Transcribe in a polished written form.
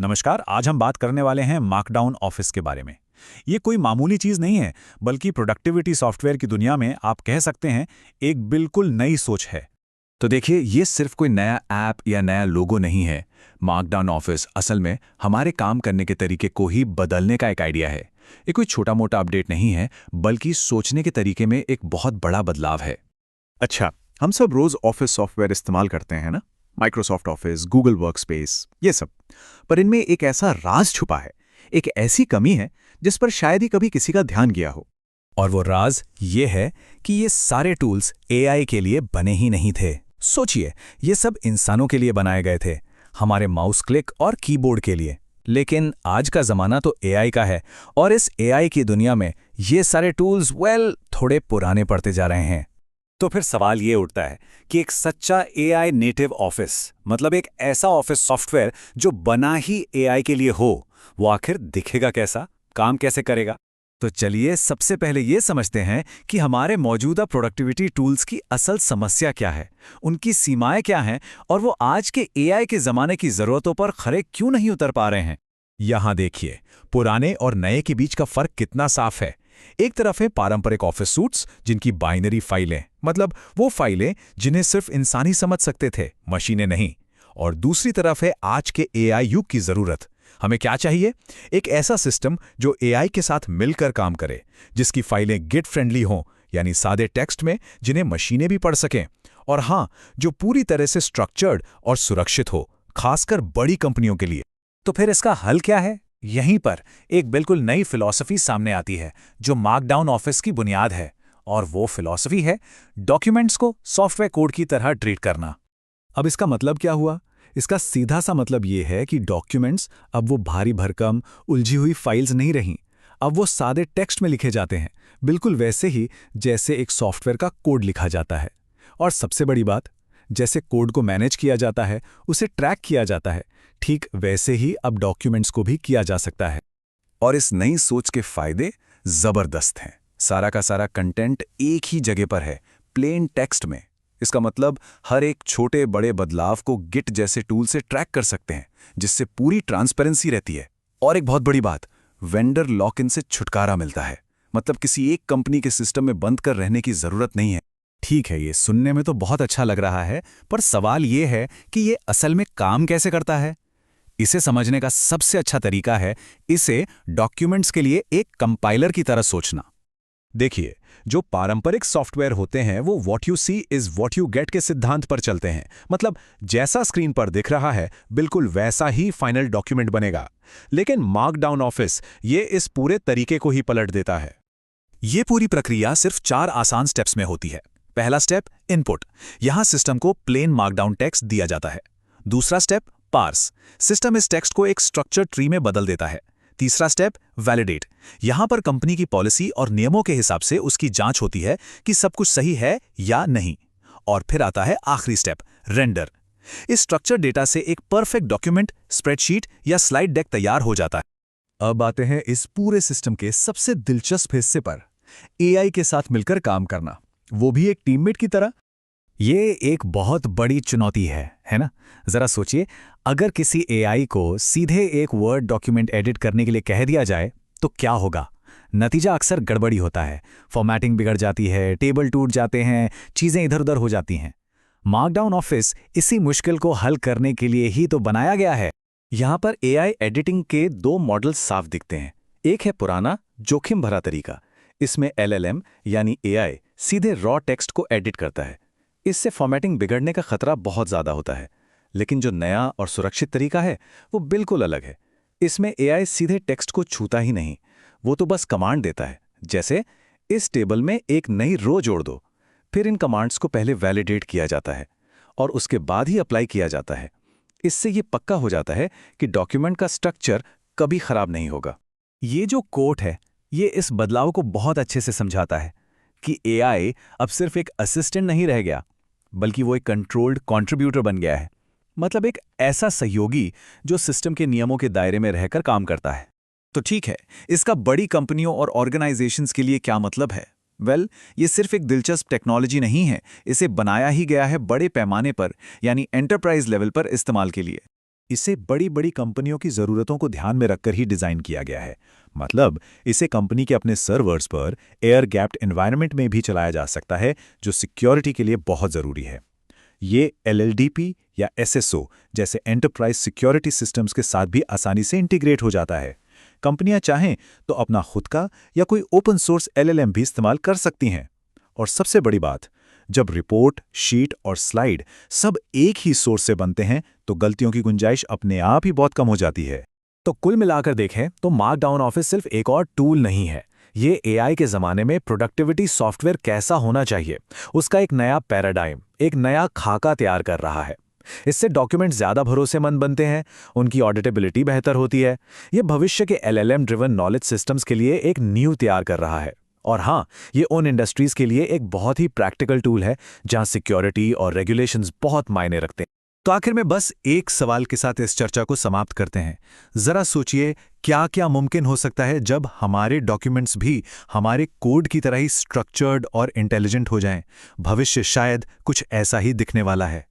नमस्कार। आज हम बात करने वाले हैं मार्कडाउन ऑफिस के बारे में। ये कोई मामूली चीज़ नहीं है, बल्कि प्रोडक्टिविटी सॉफ्टवेयर की दुनिया में आप कह सकते हैं एक बिल्कुल नई सोच है। तो देखिए, ये सिर्फ कोई नया ऐप या नया लोगो नहीं है। मार्कडाउन ऑफिस असल में हमारे काम करने के तरीके को ही बदलने का एक आइडिया है। ये कोई छोटा मोटा अपडेट नहीं है, बल्कि सोचने के तरीके में एक बहुत बड़ा बदलाव है। अच्छा, हम सब रोज ऑफिस सॉफ्टवेयर इस्तेमाल करते हैं ना? माइक्रोसॉफ्ट ऑफिस, गूगल वर्कस्पेस, ये सब। पर इनमें एक ऐसा राज छुपा है, एक ऐसी कमी है जिस पर शायद ही कभी किसी का ध्यान गया हो। और वो राज ये है कि ये सारे टूल्स एआई के लिए बने ही नहीं थे। सोचिए, ये सब इंसानों के लिए बनाए गए थे, हमारे माउस क्लिक और कीबोर्ड के लिए। लेकिन आज का ज़माना तो एआई का है, और इस एआई की दुनिया में ये सारे टूल्स थोड़े पुराने पड़ते जा रहे हैं। तो फिर सवाल ये उठता है कि एक सच्चा एआई नेटिव ऑफिस, मतलब एक ऐसा ऑफिस सॉफ्टवेयर जो बना ही एआई के लिए हो, वो आखिर दिखेगा कैसा, काम कैसे करेगा? तो चलिए सबसे पहले ये समझते हैं कि हमारे मौजूदा प्रोडक्टिविटी टूल्स की असल समस्या क्या है, उनकी सीमाएं क्या हैं, और वो आज के एआई के ज़माने की ज़रूरतों पर खरे क्यों नहीं उतर पा रहे हैं। यहाँ देखिए, पुराने और नए के बीच का फ़र्क कितना साफ है। एक तरफ है पारंपरिक ऑफिस सूट्स, जिनकी बाइनरी फाइलें, मतलब वो फाइलें जिन्हें सिर्फ इंसान ही समझ सकते थे, मशीनें नहीं। और दूसरी तरफ है आज के एआई युग की ज़रूरत। हमें क्या चाहिए? एक ऐसा सिस्टम जो एआई के साथ मिलकर काम करे, जिसकी फाइलें गिट फ्रेंडली हों, यानी सादे टेक्स्ट में जिन्हें मशीनें भी पढ़ सकें, और हाँ, जो पूरी तरह से स्ट्रक्चर्ड और सुरक्षित हो, खासकर बड़ी कंपनियों के लिए। तो फिर इसका हल क्या है? यहीं पर एक बिल्कुल नई फिलॉसफी सामने आती है, जो मार्कडाउन ऑफिस की बुनियाद है। और वो फिलॉसफी है डॉक्यूमेंट्स को सॉफ्टवेयर कोड की तरह ट्रीट करना। अब इसका मतलब क्या हुआ? इसका सीधा सा मतलब ये है कि डॉक्यूमेंट्स अब वो भारी भरकम उलझी हुई फाइल्स नहीं रहीं। अब वो सादे टेक्स्ट में लिखे जाते हैं, बिल्कुल वैसे ही जैसे एक सॉफ्टवेयर का कोड लिखा जाता है। और सबसे बड़ी बात, जैसे कोड को मैनेज किया जाता है, उसे ट्रैक किया जाता है, ठीक वैसे ही अब डॉक्यूमेंट्स को भी किया जा सकता है। और इस नई सोच के फायदे जबरदस्त हैं। सारा का सारा कंटेंट एक ही जगह पर है, प्लेन टेक्स्ट में। इसका मतलब हर एक छोटे बड़े बदलाव को गिट जैसे टूल से ट्रैक कर सकते हैं, जिससे पूरी ट्रांसपेरेंसी रहती है। और एक बहुत बड़ी बात, वेंडर लॉक इन से छुटकारा मिलता है। मतलब किसी एक कंपनी के सिस्टम में बंद कर रहने की जरूरत नहीं है। ठीक है, ये सुनने में तो बहुत अच्छा लग रहा है, पर सवाल ये है कि ये असल में काम कैसे करता है? इसे समझने का सबसे अच्छा तरीका है इसे डॉक्यूमेंट्स के लिए एक कंपाइलर की तरह सोचना। देखिए, जो पारंपरिक सॉफ्टवेयर होते हैं वो what you see is what you get के सिद्धांत पर चलते हैं। मतलब जैसा स्क्रीन पर दिख रहा है, बिल्कुल वैसा ही फाइनल डॉक्यूमेंट बनेगा। लेकिन मार्कडाउन ऑफिस ये इस पूरे तरीके को ही पलट देता है। ये पूरी प्रक्रिया सिर्फ 4 आसान स्टेप्स में होती है। पहला स्टेप, इनपुट। यहां सिस्टम को प्लेन मार्कडाउन टेक्स्ट दिया जाता है। दूसरा स्टेप, पार्स। सिस्टम इस टेक्स्ट को एक स्ट्रक्चर ट्री में बदल देता है। तीसरा स्टेप, वैलिडेट। यहां पर कंपनी की पॉलिसी और नियमों के हिसाब से उसकी जांच होती है कि सब कुछ सही है या नहीं। और फिर आता है आखिरी स्टेप, रेंडर। इस स्ट्रक्चर डेटा से एक परफेक्ट डॉक्यूमेंट, स्प्रेडशीट या स्लाइड डेक तैयार हो जाता है। अब आते हैं इस पूरे सिस्टम के सबसे दिलचस्प हिस्से पर, एआई के साथ मिलकर काम करना, वो भी एक टीममेट की तरह। ये एक बहुत बड़ी चुनौती है ना? जरा सोचिए, अगर किसी एआई को सीधे एक वर्ड डॉक्यूमेंट एडिट करने के लिए कह दिया जाए तो क्या होगा? नतीजा अक्सर गड़बड़ी होता है, फॉर्मेटिंग बिगड़ जाती है, टेबल टूट जाते हैं, चीजें इधर उधर हो जाती हैं। मार्कडाउन ऑफिस इसी मुश्किल को हल करने के लिए ही तो बनाया गया है। यहाँ पर एआई एडिटिंग के 2 मॉडल साफ दिखते हैं। एक है पुराना, जोखिम भरा तरीका। इसमें एलएलएम यानी एआई सीधे रॉ टेक्स्ट को एडिट करता है। इससे फॉर्मेटिंग बिगड़ने का खतरा बहुत ज़्यादा होता है। लेकिन जो नया और सुरक्षित तरीका है वो बिल्कुल अलग है। इसमें एआई सीधे टेक्स्ट को छूता ही नहीं, वो तो बस कमांड देता है, जैसे इस टेबल में एक नई रो जोड़ दो। फिर इन कमांड्स को पहले वैलिडेट किया जाता है और उसके बाद ही अप्लाई किया जाता है। इससे ये पक्का हो जाता है कि डॉक्यूमेंट का स्ट्रक्चर कभी खराब नहीं होगा। ये जो कोट है, ये इस बदलाव को बहुत अच्छे से समझाता है कि एआई अब सिर्फ एक असिस्टेंट नहीं रह गया, बल्कि वो एक कंट्रोल्ड कंट्रीब्यूटर बन गया है। मतलब एक ऐसा सहयोगी जो सिस्टम के नियमों के दायरे में रहकर काम करता है। तो ठीक है, इसका बड़ी कंपनियों और ऑर्गेनाइजेशंस के लिए क्या मतलब है? ये सिर्फ एक दिलचस्प टेक्नोलॉजी नहीं है, इसे बनाया ही गया है बड़े पैमाने पर, यानी एंटरप्राइज लेवल पर इस्तेमाल के लिए। इसे बड़ी बड़ी कंपनियों की ज़रूरतों को ध्यान में रखकर ही डिज़ाइन किया गया है। मतलब इसे कंपनी के अपने सर्वर्स पर एयर गैप्ड एनवायरनमेंट में भी चलाया जा सकता है, जो सिक्योरिटी के लिए बहुत ज़रूरी है। ये LLDP या SSO जैसे एंटरप्राइज सिक्योरिटी सिस्टम्स के साथ भी आसानी से इंटीग्रेट हो जाता है। कंपनियां चाहें तो अपना खुद का या कोई ओपन सोर्स LLM भी इस्तेमाल कर सकती हैं। और सबसे बड़ी बात, जब रिपोर्ट, शीट और स्लाइड सब एक ही सोर्स से बनते हैं तो गलतियों की गुंजाइश अपने आप ही बहुत कम हो जाती है। तो कुल मिलाकर देखें तो मार्कडाउन ऑफिस सिर्फ एक और टूल नहीं है, ये AI के ज़माने में प्रोडक्टिविटी सॉफ्टवेयर कैसा होना चाहिए उसका एक नया पैराडाइम, एक नया खाका तैयार कर रहा है। इससे डॉक्यूमेंट ज़्यादा भरोसेमंद बनते हैं, उनकी ऑडिटेबिलिटी बेहतर होती है। ये भविष्य के LLM ड्रिवन नॉलेज सिस्टम्स के लिए एक नींव तैयार कर रहा है। और हाँ, ये उन इंडस्ट्रीज़ के लिए एक बहुत ही प्रैक्टिकल टूल है जहाँ सिक्योरिटी और रेगुलेशंस बहुत मायने रखते हैं। तो आखिर में बस एक सवाल के साथ इस चर्चा को समाप्त करते हैं। जरा सोचिए, क्या क्या मुमकिन हो सकता है जब हमारे डॉक्यूमेंट्स भी हमारे कोड की तरह ही स्ट्रक्चर्ड और इंटेलिजेंट हो जाएं। भविष्य शायद कुछ ऐसा ही दिखने वाला है।